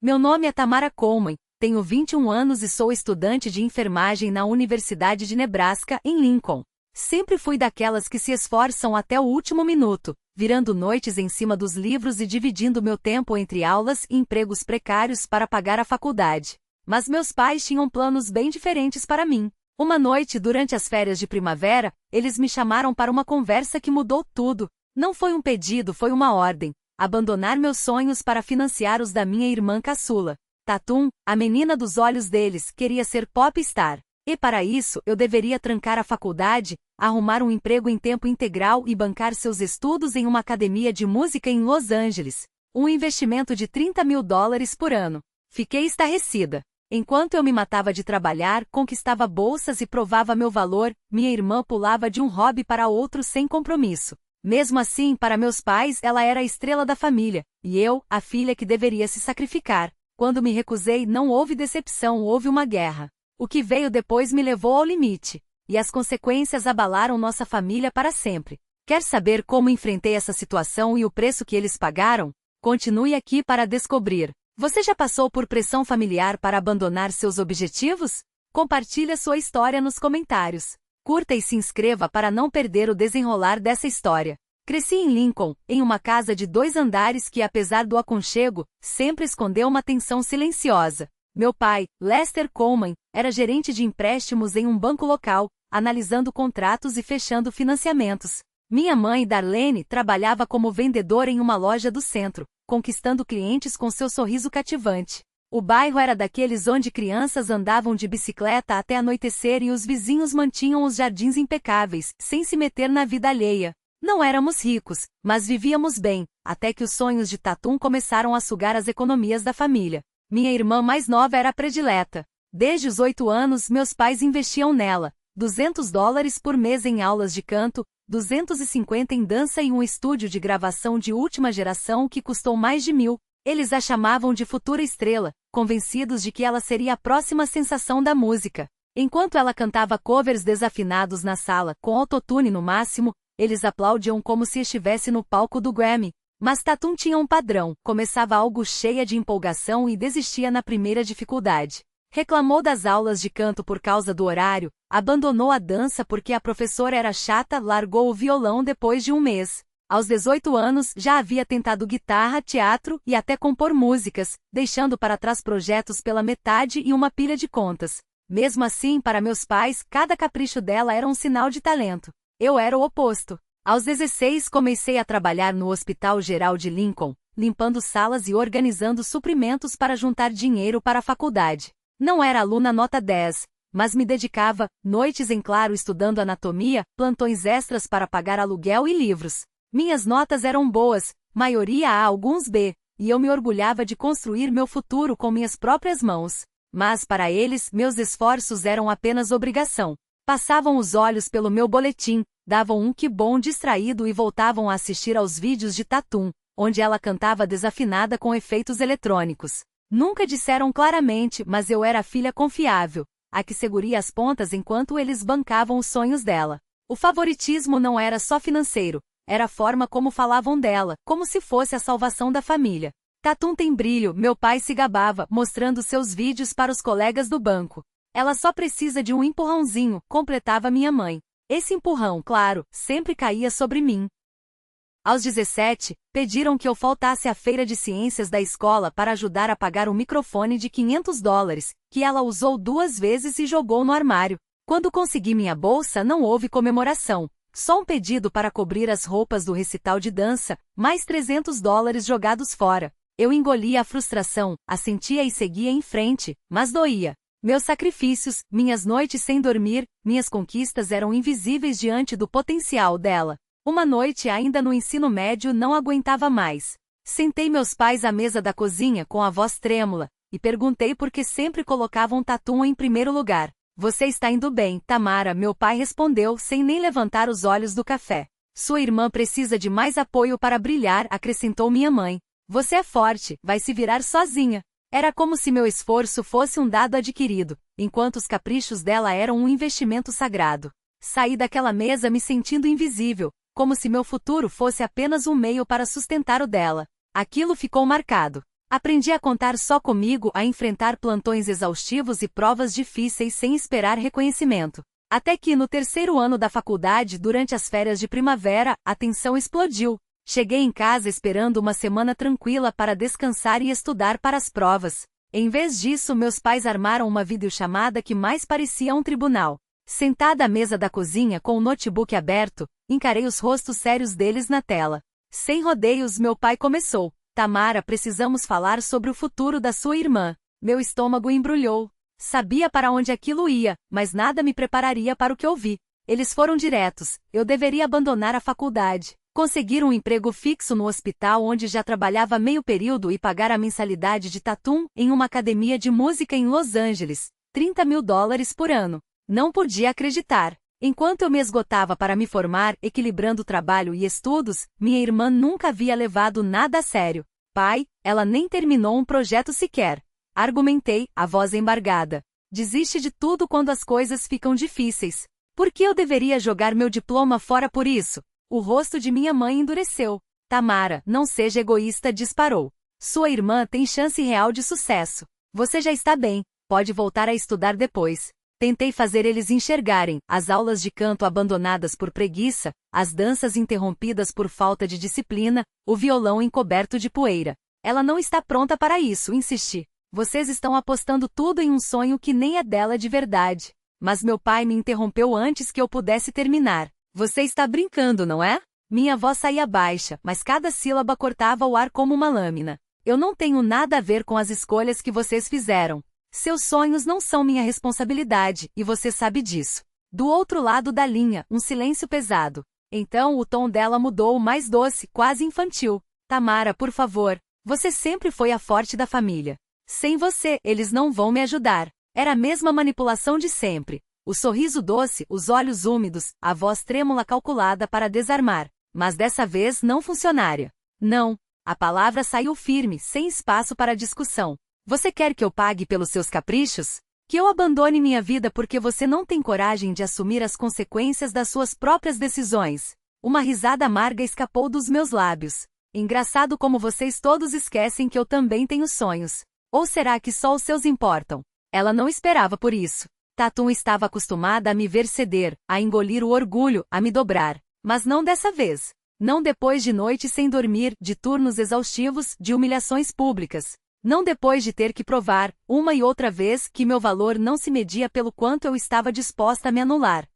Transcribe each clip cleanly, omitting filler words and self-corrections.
Meu nome é Tamara Coleman, tenho 21 anos e sou estudante de enfermagem na Universidade de Nebraska, em Lincoln. Sempre fui daquelas que se esforçam até o último minuto, virando noites em cima dos livros e dividindo meu tempo entre aulas e empregos precários para pagar a faculdade. Mas meus pais tinham planos bem diferentes para mim. Uma noite, durante as férias de primavera, eles me chamaram para uma conversa que mudou tudo. Não foi um pedido, foi uma ordem. Abandonar meus sonhos para financiar os da minha irmã caçula. Tatum, a menina dos olhos deles, queria ser popstar. E para isso, eu deveria trancar a faculdade, arrumar um emprego em tempo integral e bancar seus estudos em uma academia de música em Los Angeles. Um investimento de $30 mil por ano. Fiquei estarrecida. Enquanto eu me matava de trabalhar, conquistava bolsas e provava meu valor, minha irmã pulava de um hobby para outro sem compromisso. Mesmo assim, para meus pais, ela era a estrela da família, e eu, a filha que deveria se sacrificar. Quando me recusei, não houve decepção, houve uma guerra. O que veio depois me levou ao limite, e as consequências abalaram nossa família para sempre. Quer saber como enfrentei essa situação e o preço que eles pagaram? Continue aqui para descobrir. Você já passou por pressão familiar para abandonar seus objetivos? Compartilhe a sua história nos comentários. Curta e se inscreva para não perder o desenrolar dessa história. Cresci em Lincoln, em uma casa de 2 andares que, apesar do aconchego, sempre escondeu uma tensão silenciosa. Meu pai, Lester Coleman, era gerente de empréstimos em um banco local, analisando contratos e fechando financiamentos. Minha mãe, Darlene, trabalhava como vendedora em uma loja do centro, conquistando clientes com seu sorriso cativante. O bairro era daqueles onde crianças andavam de bicicleta até anoitecer e os vizinhos mantinham os jardins impecáveis, sem se meter na vida alheia. Não éramos ricos, mas vivíamos bem, até que os sonhos de Tatum começaram a sugar as economias da família. Minha irmã mais nova era a predileta. Desde os 8 anos, meus pais investiam nela. $200 por mês em aulas de canto, 250 em dança e um estúdio de gravação de última geração que custou mais de $1.000. Eles a chamavam de futura estrela, convencidos de que ela seria a próxima sensação da música. Enquanto ela cantava covers desafinados na sala, com autotune no máximo, eles aplaudiam como se estivesse no palco do Grammy. Mas Tatum tinha um padrão, começava algo cheia de empolgação e desistia na primeira dificuldade. Reclamou das aulas de canto por causa do horário, abandonou a dança porque a professora era chata, largou o violão depois de um mês. Aos 18 anos, já havia tentado guitarra, teatro e até compor músicas, deixando para trás projetos pela metade e uma pilha de contas. Mesmo assim, para meus pais, cada capricho dela era um sinal de talento. Eu era o oposto. Aos 16, comecei a trabalhar no Hospital Geral de Lincoln, limpando salas e organizando suprimentos para juntar dinheiro para a faculdade. Não era aluna nota 10, mas me dedicava, noites em claro estudando anatomia, plantões extras para pagar aluguel e livros. Minhas notas eram boas, maioria A, alguns B, e eu me orgulhava de construir meu futuro com minhas próprias mãos. Mas para eles, meus esforços eram apenas obrigação. Passavam os olhos pelo meu boletim, davam um que bom distraído e voltavam a assistir aos vídeos de Tatum, onde ela cantava desafinada com efeitos eletrônicos. Nunca disseram claramente, mas eu era a filha confiável, a que seguria as pontas enquanto eles bancavam os sonhos dela. O favoritismo não era só financeiro, era a forma como falavam dela, como se fosse a salvação da família. Tatum tem brilho, meu pai se gabava, mostrando seus vídeos para os colegas do banco. Ela só precisa de um empurrãozinho, completava minha mãe. Esse empurrão, claro, sempre caía sobre mim. Aos 17, pediram que eu faltasse à feira de ciências da escola para ajudar a pagar um microfone de $500, que ela usou 2 vezes e jogou no armário. Quando consegui minha bolsa, não houve comemoração. Só um pedido para cobrir as roupas do recital de dança, mais $300 jogados fora. Eu engolia a frustração, assentia e seguia em frente, mas doía. Meus sacrifícios, minhas noites sem dormir, minhas conquistas eram invisíveis diante do potencial dela. Uma noite ainda no ensino médio não aguentava mais. Sentei meus pais à mesa da cozinha com a voz trêmula, e perguntei por que sempre colocavam Tatum em primeiro lugar. Você está indo bem, Tamara, meu pai respondeu sem nem levantar os olhos do café. Sua irmã precisa de mais apoio para brilhar, acrescentou minha mãe. Você é forte, vai se virar sozinha. Era como se meu esforço fosse um dado adquirido, enquanto os caprichos dela eram um investimento sagrado. Saí daquela mesa me sentindo invisível, como se meu futuro fosse apenas um meio para sustentar o dela. Aquilo ficou marcado. Aprendi a contar só comigo, a enfrentar plantões exaustivos e provas difíceis sem esperar reconhecimento. Até que no terceiro ano da faculdade, durante as férias de primavera, a tensão explodiu. Cheguei em casa esperando uma semana tranquila para descansar e estudar para as provas. Em vez disso, meus pais armaram uma videochamada que mais parecia um tribunal. Sentada à mesa da cozinha com o notebook aberto, encarei os rostos sérios deles na tela. Sem rodeios, meu pai começou. Tamara, precisamos falar sobre o futuro da sua irmã. Meu estômago embrulhou. Sabia para onde aquilo ia, mas nada me prepararia para o que ouvi. Eles foram diretos. Eu deveria abandonar a faculdade, conseguir um emprego fixo no hospital onde já trabalhava meio período e pagar a mensalidade de Tatum em uma academia de música em Los Angeles. $30.000 por ano. Não podia acreditar. Enquanto eu me esgotava para me formar, equilibrando trabalho e estudos, minha irmã nunca havia levado nada a sério. Pai, ela nem terminou um projeto sequer. Argumentei, a voz embargada. Desiste de tudo quando as coisas ficam difíceis. Por que eu deveria jogar meu diploma fora por isso? O rosto de minha mãe endureceu. Tamara, não seja egoísta, disparou. Sua irmã tem chance real de sucesso. Você já está bem, pode voltar a estudar depois. Tentei fazer eles enxergarem as aulas de canto abandonadas por preguiça, as danças interrompidas por falta de disciplina, o violão encoberto de poeira. Ela não está pronta para isso, insisti. Vocês estão apostando tudo em um sonho que nem é dela de verdade. Mas meu pai me interrompeu antes que eu pudesse terminar. Você está brincando, não é? Minha voz saía baixa, mas cada sílaba cortava o ar como uma lâmina. Eu não tenho nada a ver com as escolhas que vocês fizeram. Seus sonhos não são minha responsabilidade, e você sabe disso. Do outro lado da linha, um silêncio pesado. Então o tom dela mudou, mais doce, quase infantil. Tamara, por favor. Você sempre foi a forte da família. Sem você, eles não vão me ajudar. Era a mesma manipulação de sempre. O sorriso doce, os olhos úmidos, a voz trêmula calculada para desarmar. Mas dessa vez não funcionaria. Não. A palavra saiu firme, sem espaço para discussão. Você quer que eu pague pelos seus caprichos? Que eu abandone minha vida porque você não tem coragem de assumir as consequências das suas próprias decisões? Uma risada amarga escapou dos meus lábios. Engraçado como vocês todos esquecem que eu também tenho sonhos. Ou será que só os seus importam? Ela não esperava por isso. Tatum estava acostumada a me ver ceder, a engolir o orgulho, a me dobrar. Mas não dessa vez. Não depois de noites sem dormir, de turnos exaustivos, de humilhações públicas. Não depois de ter que provar, uma e outra vez, que meu valor não se media pelo quanto eu estava disposta a me anular.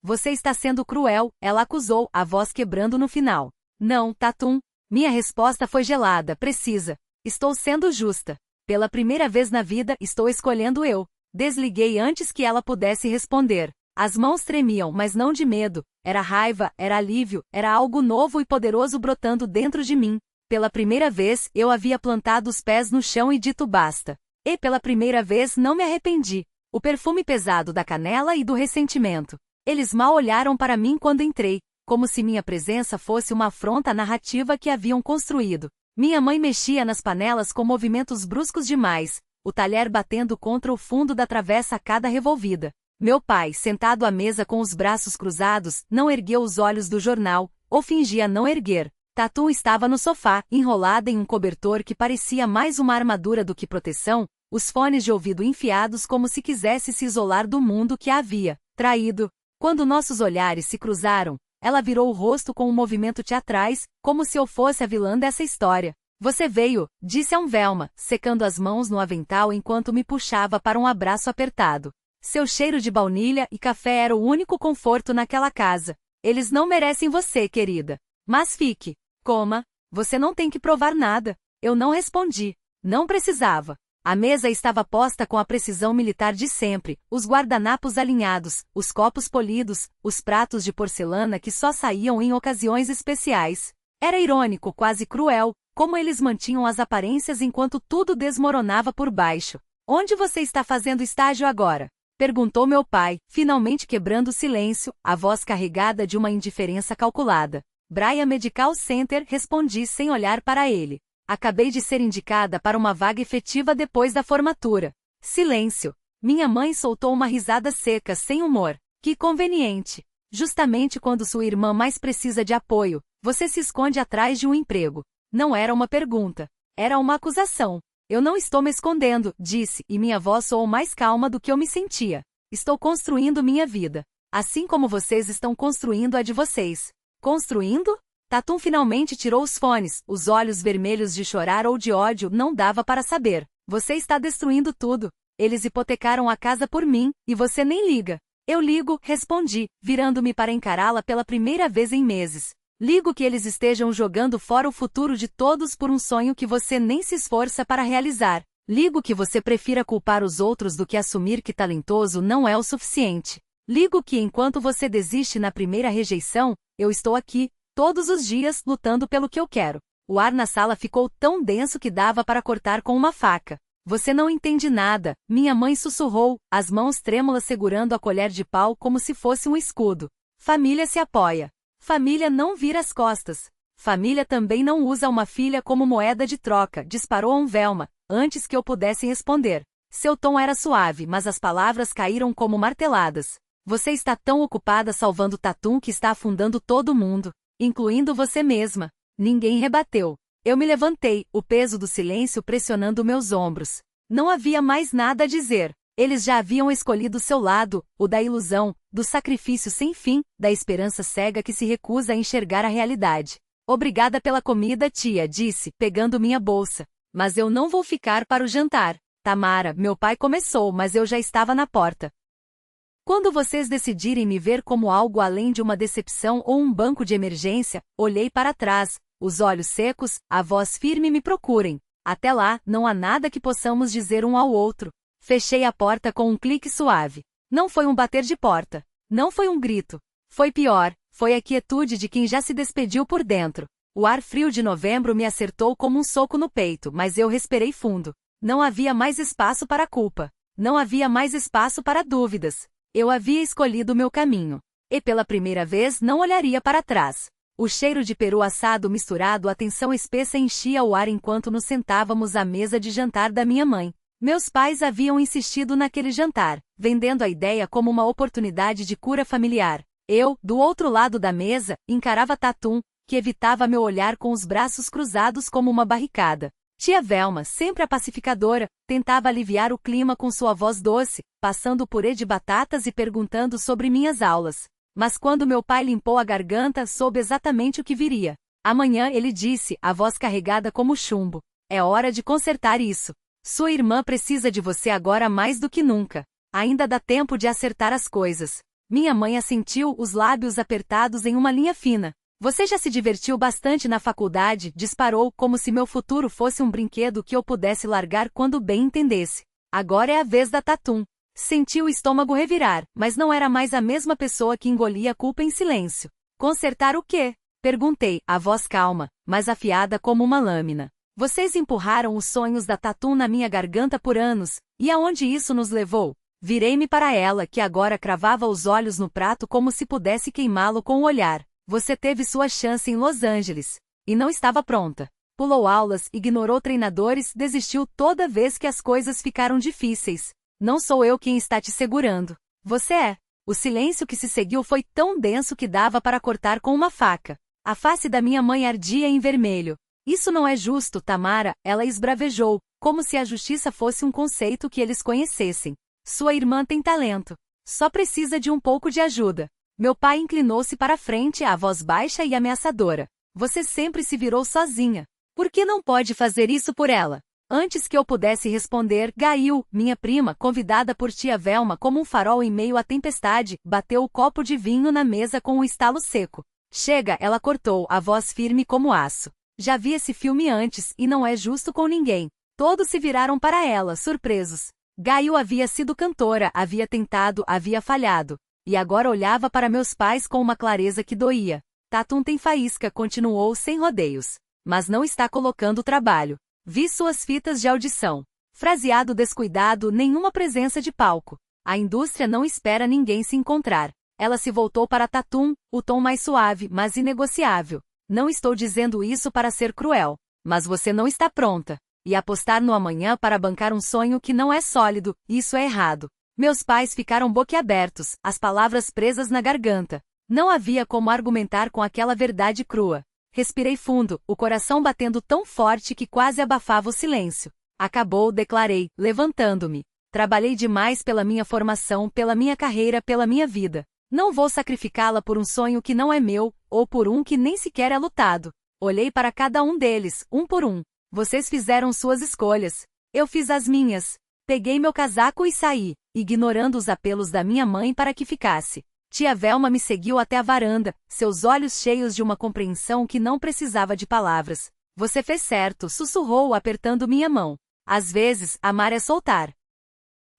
Você está sendo cruel, ela acusou, a voz quebrando no final. Não, Tatum. Minha resposta foi gelada, precisa. Estou sendo justa. Pela primeira vez na vida, estou escolhendo eu. Desliguei antes que ela pudesse responder. As mãos tremiam, mas não de medo. Era raiva, era alívio, era algo novo e poderoso brotando dentro de mim. Pela primeira vez, eu havia plantado os pés no chão e dito basta. E pela primeira vez não me arrependi. O perfume pesado da canela e do ressentimento. Eles mal olharam para mim quando entrei, como se minha presença fosse uma afronta à narrativa que haviam construído. Minha mãe mexia nas panelas com movimentos bruscos demais, o talher batendo contra o fundo da travessa a cada revolvida. Meu pai, sentado à mesa com os braços cruzados, não ergueu os olhos do jornal, ou fingia não erguer. Tatum estava no sofá, enrolada em um cobertor que parecia mais uma armadura do que proteção, os fones de ouvido enfiados como se quisesse se isolar do mundo que a havia traído. Quando nossos olhares se cruzaram, ela virou o rosto com um movimento teatrais, como se eu fosse a vilã dessa história. Você veio, disse a Velma, secando as mãos no avental enquanto me puxava para um abraço apertado. Seu cheiro de baunilha e café era o único conforto naquela casa. Eles não merecem você, querida. Mas fique. Coma. Você não tem que provar nada. Eu não respondi. Não precisava. A mesa estava posta com a precisão militar de sempre, os guardanapos alinhados, os copos polidos, os pratos de porcelana que só saíam em ocasiões especiais. Era irônico, quase cruel, como eles mantinham as aparências enquanto tudo desmoronava por baixo. Onde você está fazendo estágio agora? Perguntou meu pai, finalmente quebrando o silêncio, a voz carregada de uma indiferença calculada. Bryan Medical Center, respondi sem olhar para ele. Acabei de ser indicada para uma vaga efetiva depois da formatura. Silêncio. Minha mãe soltou uma risada seca, sem humor. Que conveniente. Justamente quando sua irmã mais precisa de apoio, você se esconde atrás de um emprego. Não era uma pergunta. Era uma acusação. Eu não estou me escondendo, disse, e minha voz soou mais calma do que eu me sentia. Estou construindo minha vida. Assim como vocês estão construindo a de vocês. Construindo? Tatum finalmente tirou os fones, os olhos vermelhos de chorar ou de ódio, não dava para saber. Você está destruindo tudo. Eles hipotecaram a casa por mim, e você nem liga. Eu ligo, respondi, virando-me para encará-la pela primeira vez em meses. Ligo que eles estejam jogando fora o futuro de todos por um sonho que você nem se esforça para realizar. Ligo que você prefira culpar os outros do que assumir que talentoso não é o suficiente. Ligo que enquanto você desiste na primeira rejeição, eu estou aqui, todos os dias, lutando pelo que eu quero. O ar na sala ficou tão denso que dava para cortar com uma faca. Você não entende nada, minha mãe sussurrou, as mãos trêmulas segurando a colher de pau como se fosse um escudo. Família se apoia. Família não vira as costas. Família também não usa uma filha como moeda de troca, disparou Velma, antes que eu pudesse responder. Seu tom era suave, mas as palavras caíram como marteladas. Você está tão ocupada salvando Tatum que está afundando todo mundo, incluindo você mesma. Ninguém rebateu. Eu me levantei, o peso do silêncio pressionando meus ombros. Não havia mais nada a dizer. Eles já haviam escolhido seu lado, o da ilusão, do sacrifício sem fim, da esperança cega que se recusa a enxergar a realidade. Obrigada pela comida, tia, disse, pegando minha bolsa. Mas eu não vou ficar para o jantar. Tamara, meu pai começou, mas eu já estava na porta. Quando vocês decidirem me ver como algo além de uma decepção ou um banco de emergência, olhei para trás, os olhos secos, a voz firme me procurem. Até lá, não há nada que possamos dizer um ao outro. Fechei a porta com um clique suave. Não foi um bater de porta. Não foi um grito. Foi pior, foi a quietude de quem já se despediu por dentro. O ar frio de novembro me acertou como um soco no peito, mas eu respirei fundo. Não havia mais espaço para culpa. Não havia mais espaço para dúvidas. Eu havia escolhido o meu caminho. E pela primeira vez não olharia para trás. O cheiro de peru assado misturado à tensão espessa enchia o ar enquanto nos sentávamos à mesa de jantar da minha mãe. Meus pais haviam insistido naquele jantar, vendendo a ideia como uma oportunidade de cura familiar. Eu, do outro lado da mesa, encarava Tatum, que evitava meu olhar com os braços cruzados como uma barricada. Tia Velma, sempre a pacificadora, tentava aliviar o clima com sua voz doce, passando purê de batatas e perguntando sobre minhas aulas. Mas quando meu pai limpou a garganta, soube exatamente o que viria. Amanhã, ele disse, a voz carregada como chumbo. É hora de consertar isso. Sua irmã precisa de você agora mais do que nunca. Ainda dá tempo de acertar as coisas. Minha mãe assentiu, os lábios apertados em uma linha fina. Você já se divertiu bastante na faculdade, disparou, como se meu futuro fosse um brinquedo que eu pudesse largar quando bem entendesse. Agora é a vez da Tatum. Senti o estômago revirar, mas não era mais a mesma pessoa que engolia a culpa em silêncio. Consertar o quê? Perguntei, a voz calma, mas afiada como uma lâmina. Vocês empurraram os sonhos da Tatum na minha garganta por anos, e aonde isso nos levou? Virei-me para ela, que agora cravava os olhos no prato como se pudesse queimá-lo com o olhar. Você teve sua chance em Los Angeles. E não estava pronta. Pulou aulas, ignorou treinadores, desistiu toda vez que as coisas ficaram difíceis. Não sou eu quem está te segurando. Você é. O silêncio que se seguiu foi tão denso que dava para cortar com uma faca. A face da minha mãe ardia em vermelho. Isso não é justo, Tamara, ela esbravejou, como se a justiça fosse um conceito que eles conhecessem. Sua irmã tem talento. Só precisa de um pouco de ajuda. Meu pai inclinou-se para frente, a voz baixa e ameaçadora. Você sempre se virou sozinha. Por que não pode fazer isso por ela? Antes que eu pudesse responder, Gail, minha prima, convidada por tia Velma como um farol em meio à tempestade, bateu o copo de vinho na mesa com um estalo seco. Chega, ela cortou, a voz firme como aço. Já vi esse filme antes, e não é justo com ninguém. Todos se viraram para ela, surpresos. Gail havia sido cantora, havia tentado, havia falhado. E agora olhava para meus pais com uma clareza que doía. Tatum tem faísca, continuou sem rodeios. Mas não está colocando trabalho. Vi suas fitas de audição. Fraseado descuidado, nenhuma presença de palco. A indústria não espera ninguém se encontrar. Ela se voltou para Tatum, o tom mais suave, mas inegociável. Não estou dizendo isso para ser cruel. Mas você não está pronta. E apostar no amanhã para bancar um sonho que não é sólido, isso é errado. Meus pais ficaram boquiabertos, as palavras presas na garganta. Não havia como argumentar com aquela verdade crua. Respirei fundo, o coração batendo tão forte que quase abafava o silêncio. Acabou, declarei, levantando-me. Trabalhei demais pela minha formação, pela minha carreira, pela minha vida. Não vou sacrificá-la por um sonho que não é meu, ou por um que nem sequer é lutado. Olhei para cada um deles, um por um. Vocês fizeram suas escolhas. Eu fiz as minhas. Peguei meu casaco e saí, ignorando os apelos da minha mãe para que ficasse. Tia Velma me seguiu até a varanda, seus olhos cheios de uma compreensão que não precisava de palavras. Você fez certo, sussurrou apertando minha mão. Às vezes, amar é soltar.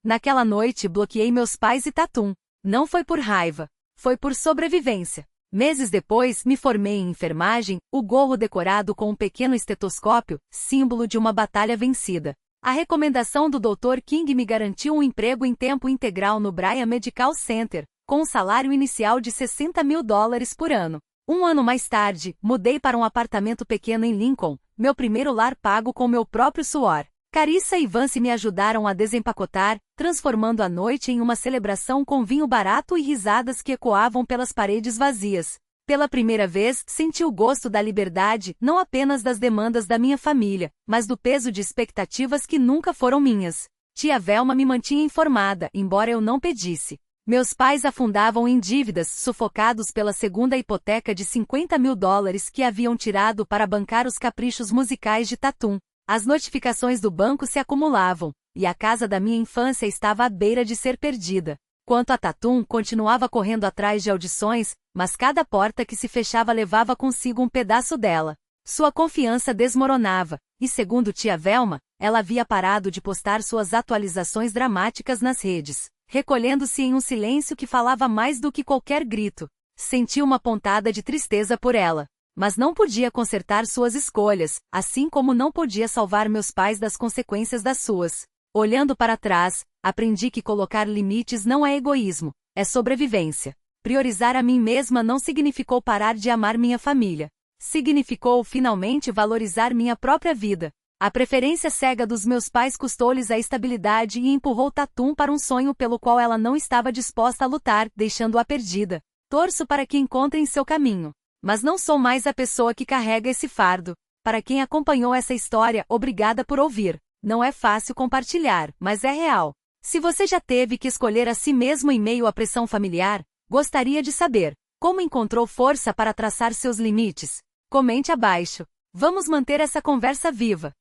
Naquela noite bloqueei meus pais e Tatum. Não foi por raiva, foi por sobrevivência. Meses depois, me formei em enfermagem, o gorro decorado com um pequeno estetoscópio, símbolo de uma batalha vencida. A recomendação do Dr. King me garantiu um emprego em tempo integral no Bryan Medical Center, com um salário inicial de $60.000 por ano. Um ano mais tarde, mudei para um apartamento pequeno em Lincoln, meu primeiro lar pago com meu próprio suor. Carissa e Vance me ajudaram a desempacotar, transformando a noite em uma celebração com vinho barato e risadas que ecoavam pelas paredes vazias. Pela primeira vez, senti o gosto da liberdade, não apenas das demandas da minha família, mas do peso de expectativas que nunca foram minhas. Tia Velma me mantinha informada, embora eu não pedisse. Meus pais afundavam em dívidas, sufocados pela segunda hipoteca de $50.000 que haviam tirado para bancar os caprichos musicais de Tatum. As notificações do banco se acumulavam, e a casa da minha infância estava à beira de ser perdida. Quanto a Tatum, continuava correndo atrás de audições, mas cada porta que se fechava levava consigo um pedaço dela. Sua confiança desmoronava, e segundo tia Velma, ela havia parado de postar suas atualizações dramáticas nas redes, recolhendo-se em um silêncio que falava mais do que qualquer grito. Senti uma pontada de tristeza por ela. Mas não podia consertar suas escolhas, assim como não podia salvar meus pais das consequências das suas. Olhando para trás, aprendi que colocar limites não é egoísmo, é sobrevivência. Priorizar a mim mesma não significou parar de amar minha família. Significou finalmente valorizar minha própria vida. A preferência cega dos meus pais custou-lhes a estabilidade e empurrou Tatum para um sonho pelo qual ela não estava disposta a lutar, deixando-a perdida. Torço para que encontrem seu caminho. Mas não sou mais a pessoa que carrega esse fardo. Para quem acompanhou essa história, obrigada por ouvir. Não é fácil compartilhar, mas é real. Se você já teve que escolher a si mesmo em meio à pressão familiar, gostaria de saber como encontrou força para traçar seus limites. Comente abaixo. Vamos manter essa conversa viva.